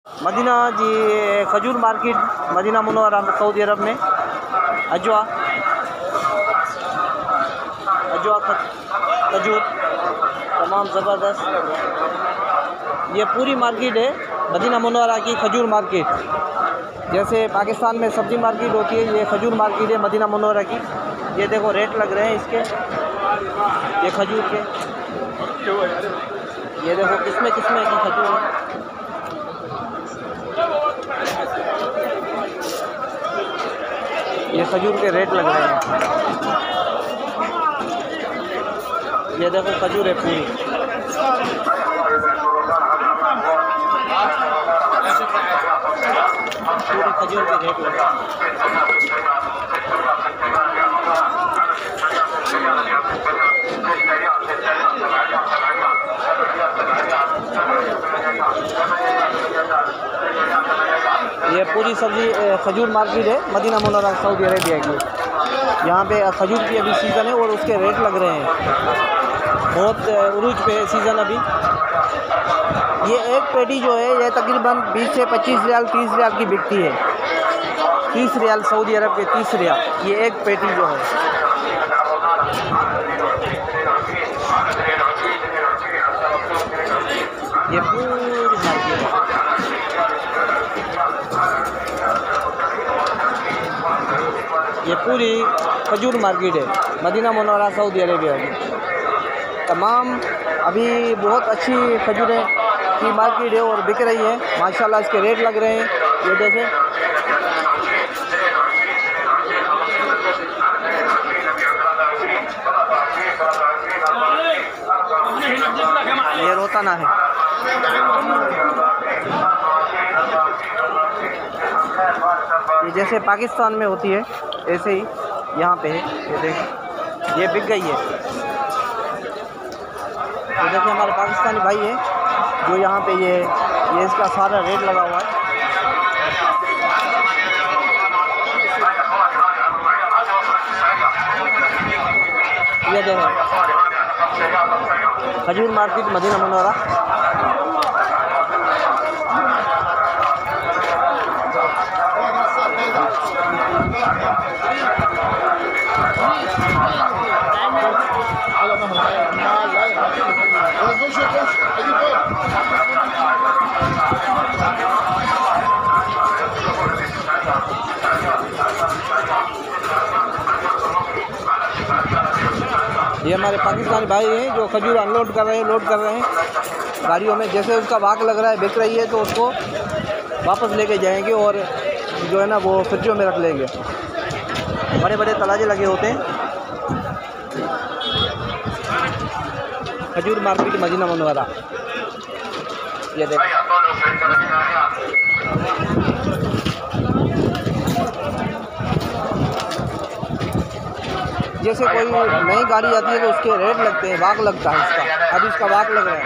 Medina जी खजूर market Medina Munawwara Saudi अरब में अजवा खजूर तमाम ज़बरदस्त। ये पूरी मार्केट है मदीना मुनव्वरा की खजूर मार्केट। जैसे पाकिस्तान में सब्ज़ी मार्केट होती है, ये खजूर मार्केट है मदीना मुनव्वरा की। ये देखो रेट लग रहे हैं इसके, ये खजूर के, ये देखो किस्में की खजूर है। ये खजूर के रेट लग रहे हैं। ये देखो खजूर है पूरी। खजूर के रेट लग रहे हैं। ये पूरी सब्जी खजूर मार्केट है मदीना मुनव्वरा सऊदी अरेबिया की। यहाँ पे खजूर की अभी सीज़न है और उसके रेट लग रहे हैं बहुत उरूज पे है सीज़न अभी। ये एक पेटी जो है ये तकरीबन 20 से 25 रियाल 30 रियाल की बिकती है। 30 रियाल सऊदी अरब के 30 रियाल ये एक पेटी जो है। ये पूरी मार्केट है। ये पूरी खजूर मार्केट है मदीना मुनव्वरा सऊदी अरेबिया की। तमाम अभी बहुत अच्छी खजूरें की मार्केट है और बिक रही है माशाल्लाह। इसके रेट लग रहे हैं, ये देखें। ये रोताना है। ये जैसे पाकिस्तान में होती है ऐसे ही यहाँ पे है। ये देखिए ये बिक गई है। ये देखिए हमारे पाकिस्तानी भाई है जो यहाँ पे ये इसका सारा रेट लगा हुआ है। ये देखो खजूर मार्केट मदीना मुनव्वरा। ये हमारे पाकिस्तानी भाई हैं जो खजूर अनलोड कर रहे हैं, लोड कर रहे हैं गाड़ियों में। जैसे उसका भाग लग रहा है, बिक रही है तो उसको वापस लेके जाएंगे और जो है ना वो फ्रिजों में रख लेंगे। बड़े बड़े तराजे लगे होते हैं। खजूर मार्केट मदीना मुनव्वरा। ये देखो जैसे कोई नई गाड़ी आती है तो उसके रेट लगते हैं, भाग लगता है इसका। अभी इसका भाग लग रहा है।